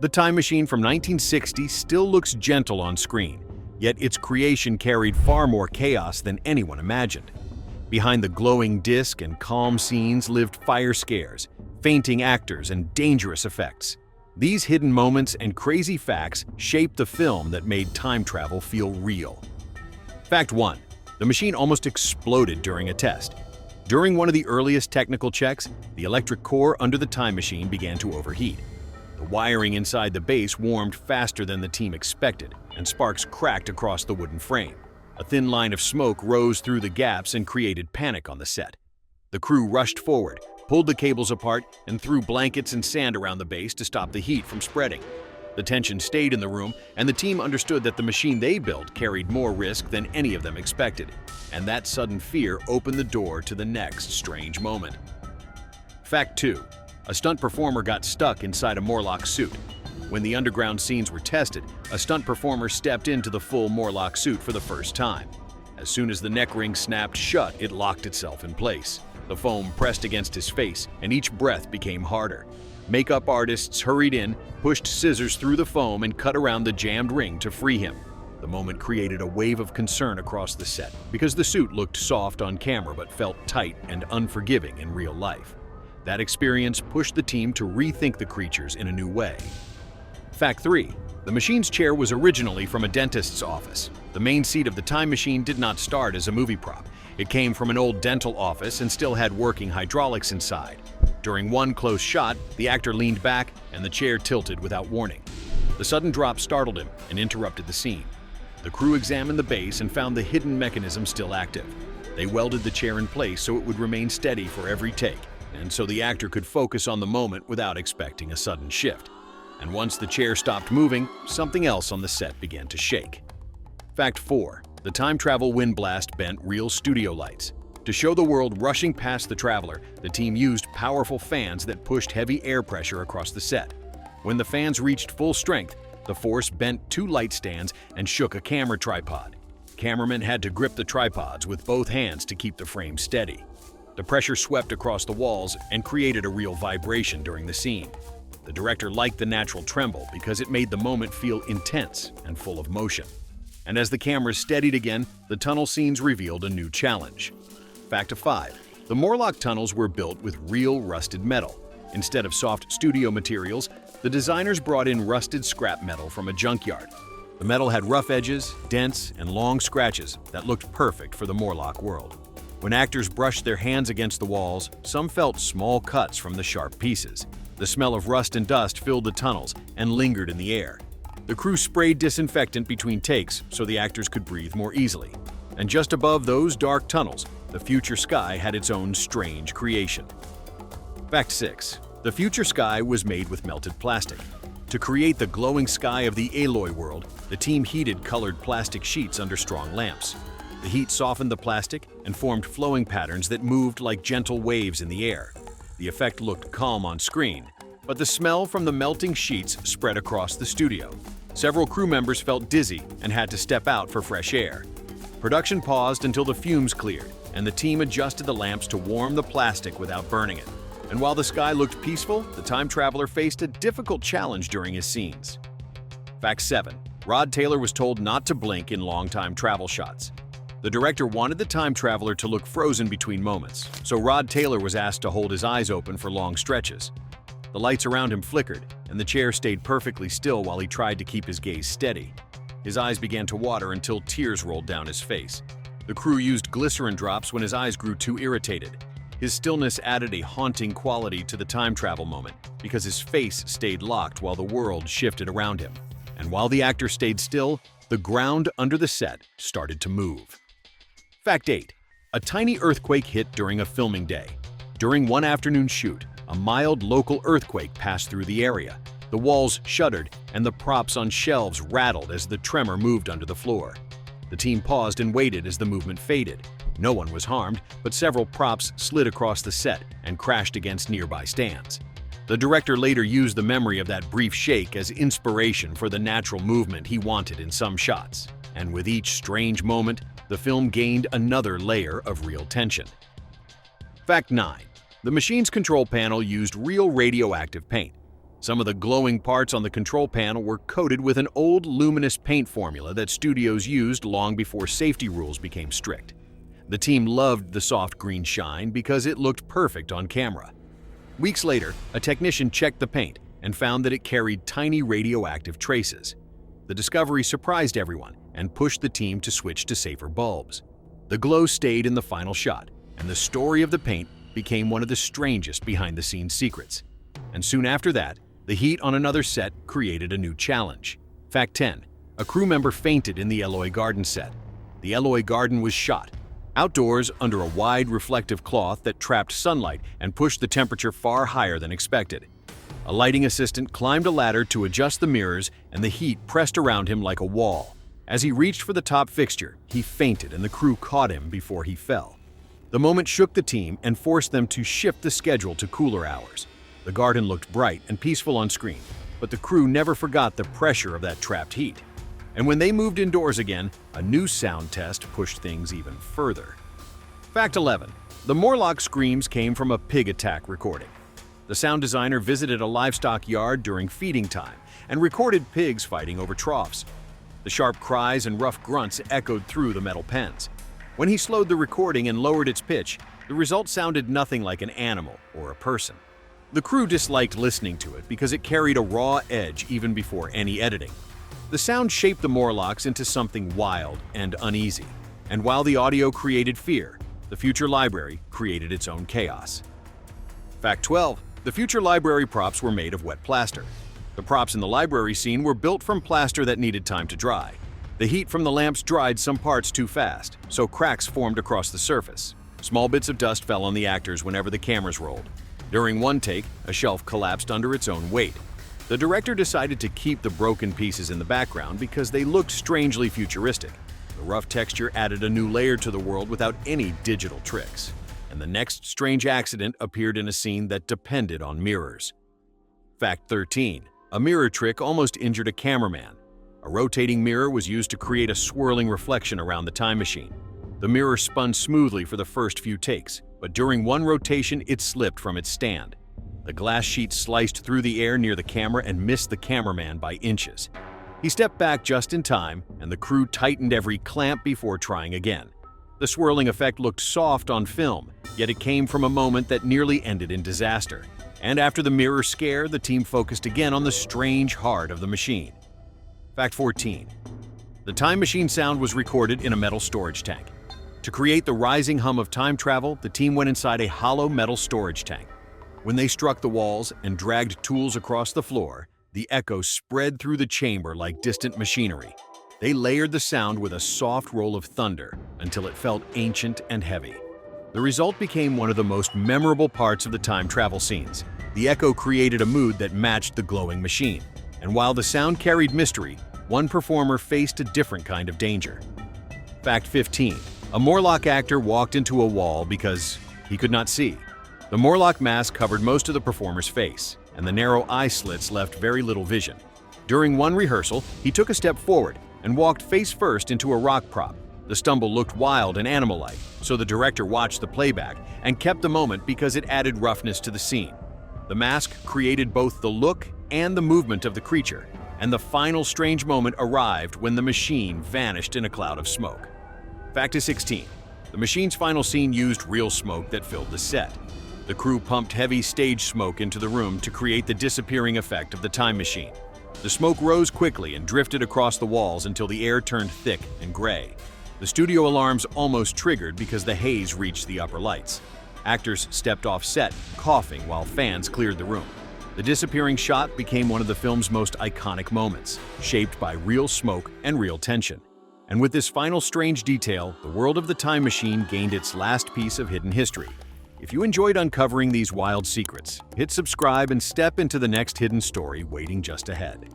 The Time Machine from 1960 still looks gentle on screen, yet its creation carried far more chaos than anyone imagined. Behind the glowing disc and calm scenes lived fire scares, fainting actors, and dangerous effects. These hidden moments and crazy facts shaped the film that made time travel feel real. Fact 1. The machine almost exploded during a test. During one of the earliest technical checks, the electric core under the time machine began to overheat. The wiring inside the base warmed faster than the team expected, and sparks cracked across the wooden frame. A thin line of smoke rose through the gaps and created panic on the set. The crew rushed forward, pulled the cables apart, and threw blankets and sand around the base to stop the heat from spreading. The tension stayed in the room, and the team understood that the machine they built carried more risk than any of them expected. And that sudden fear opened the door to the next strange moment. Fact 2. A stunt performer got stuck inside a Morlock suit. When the underground scenes were tested, a stunt performer stepped into the full Morlock suit for the first time. As soon as the neck ring snapped shut, it locked itself in place. The foam pressed against his face, and each breath became harder. Makeup artists hurried in, pushed scissors through the foam, and cut around the jammed ring to free him. The moment created a wave of concern across the set, because the suit looked soft on camera but felt tight and unforgiving in real life. That experience pushed the team to rethink the creatures in a new way. Fact 3. The machine's chair was originally from a dentist's office. The main seat of the time machine did not start as a movie prop. It came from an old dental office and still had working hydraulics inside. During one close shot, the actor leaned back and the chair tilted without warning. The sudden drop startled him and interrupted the scene. The crew examined the base and found the hidden mechanism still active. They welded the chair in place so it would remain steady for every take, and so the actor could focus on the moment without expecting a sudden shift. And once the chair stopped moving, something else on the set began to shake. Fact 4. The time travel wind blast bent real studio lights. To show the world rushing past the traveler, the team used powerful fans that pushed heavy air pressure across the set. When the fans reached full strength, the force bent 2 light stands and shook a camera tripod. Cameramen had to grip the tripods with both hands to keep the frame steady. The pressure swept across the walls and created a real vibration during the scene. The director liked the natural tremble because it made the moment feel intense and full of motion. And as the cameras steadied again, the tunnel scenes revealed a new challenge. Fact 5. The Morlock tunnels were built with real rusted metal. Instead of soft studio materials, the designers brought in rusted scrap metal from a junkyard. The metal had rough edges, dents, and long scratches that looked perfect for the Morlock world. When actors brushed their hands against the walls, some felt small cuts from the sharp pieces. The smell of rust and dust filled the tunnels and lingered in the air. The crew sprayed disinfectant between takes so the actors could breathe more easily. And just above those dark tunnels, the future sky had its own strange creation. Fact 6. The future sky was made with melted plastic. To create the glowing sky of the Aloy world, the team heated colored plastic sheets under strong lamps. The heat softened the plastic and formed flowing patterns that moved like gentle waves in the air. The effect looked calm on screen, but the smell from the melting sheets spread across the studio. Several crew members felt dizzy and had to step out for fresh air. Production paused until the fumes cleared, and the team adjusted the lamps to warm the plastic without burning it. And while the sky looked peaceful, the time traveler faced a difficult challenge during his scenes. Fact 7. Rod Taylor was told not to blink in long time travel shots. The director wanted the time traveler to look frozen between moments, so Rod Taylor was asked to hold his eyes open for long stretches. The lights around him flickered, and the chair stayed perfectly still while he tried to keep his gaze steady. His eyes began to water until tears rolled down his face. The crew used glycerin drops when his eyes grew too irritated. His stillness added a haunting quality to the time travel moment because his face stayed locked while the world shifted around him. And while the actor stayed still, the ground under the set started to move. Fact 8. A tiny earthquake hit during a filming day. During one afternoon shoot, a mild local earthquake passed through the area. The walls shuddered and the props on shelves rattled as the tremor moved under the floor. The team paused and waited as the movement faded. No one was harmed, but several props slid across the set and crashed against nearby stands. The director later used the memory of that brief shake as inspiration for the natural movement he wanted in some shots. And with each strange moment, the film gained another layer of real tension. Fact 9. The machine's control panel used real radioactive paint. Some of the glowing parts on the control panel were coated with an old luminous paint formula that studios used long before safety rules became strict. The team loved the soft green shine because it looked perfect on camera. Weeks later, a technician checked the paint and found that it carried tiny radioactive traces. The discovery surprised everyone and pushed the team to switch to safer bulbs. The glow stayed in the final shot, and the story of the paint became one of the strangest behind-the-scenes secrets. And soon after that, the heat on another set created a new challenge. Fact 10. A crew member fainted in the Eloy Garden set. The Eloy Garden was shot outdoors under a wide reflective cloth that trapped sunlight and pushed the temperature far higher than expected. A lighting assistant climbed a ladder to adjust the mirrors, and the heat pressed around him like a wall. As he reached for the top fixture, he fainted and the crew caught him before he fell. The moment shook the team and forced them to shift the schedule to cooler hours. The garden looked bright and peaceful on screen, but the crew never forgot the pressure of that trapped heat. And when they moved indoors again, a new sound test pushed things even further. Fact 11. The Morlock screams came from a pig attack recording. The sound designer visited a livestock yard during feeding time and recorded pigs fighting over troughs. The sharp cries and rough grunts echoed through the metal pens. When he slowed the recording and lowered its pitch, the result sounded nothing like an animal or a person. The crew disliked listening to it because it carried a raw edge even before any editing. The sound shaped the Morlocks into something wild and uneasy, and while the audio created fear, the future library created its own chaos. Fact 12. The future library props were made of wet plaster. The props in the library scene were built from plaster that needed time to dry. The heat from the lamps dried some parts too fast, so cracks formed across the surface. Small bits of dust fell on the actors whenever the cameras rolled. During one take, a shelf collapsed under its own weight. The director decided to keep the broken pieces in the background because they looked strangely futuristic. The rough texture added a new layer to the world without any digital tricks. And the next strange accident appeared in a scene that depended on mirrors. Fact 13. A mirror trick almost injured a cameraman. A rotating mirror was used to create a swirling reflection around the time machine. The mirror spun smoothly for the first few takes, but during one rotation it slipped from its stand. The glass sheet sliced through the air near the camera and missed the cameraman by inches. He stepped back just in time, and the crew tightened every clamp before trying again. The swirling effect looked soft on film, yet it came from a moment that nearly ended in disaster. And after the mirror scare, the team focused again on the strange heart of the machine. Fact 14. The time machine sound was recorded in a metal storage tank. To create the rising hum of time travel, the team went inside a hollow metal storage tank. When they struck the walls and dragged tools across the floor, the echo spread through the chamber like distant machinery. They layered the sound with a soft roll of thunder until it felt ancient and heavy. The result became one of the most memorable parts of the time travel scenes. The echo created a mood that matched the glowing machine. And while the sound carried mystery, one performer faced a different kind of danger. Fact 15. A Morlock actor walked into a wall because he could not see. The Morlock mask covered most of the performer's face, and the narrow eye slits left very little vision. During one rehearsal, he took a step forward and walked face first into a rock prop. The stumble looked wild and animal-like, so the director watched the playback and kept the moment because it added roughness to the scene. The mask created both the look and the movement of the creature, and the final strange moment arrived when the machine vanished in a cloud of smoke. Fact 16. The machine's final scene used real smoke that filled the set. The crew pumped heavy stage smoke into the room to create the disappearing effect of the time machine. The smoke rose quickly and drifted across the walls until the air turned thick and gray. The studio alarms almost triggered because the haze reached the upper lights. Actors stepped off set, coughing while fans cleared the room. The disappearing shot became one of the film's most iconic moments, shaped by real smoke and real tension. And with this final strange detail, the world of the time machine gained its last piece of hidden history. If you enjoyed uncovering these wild secrets, hit subscribe and step into the next hidden story waiting just ahead.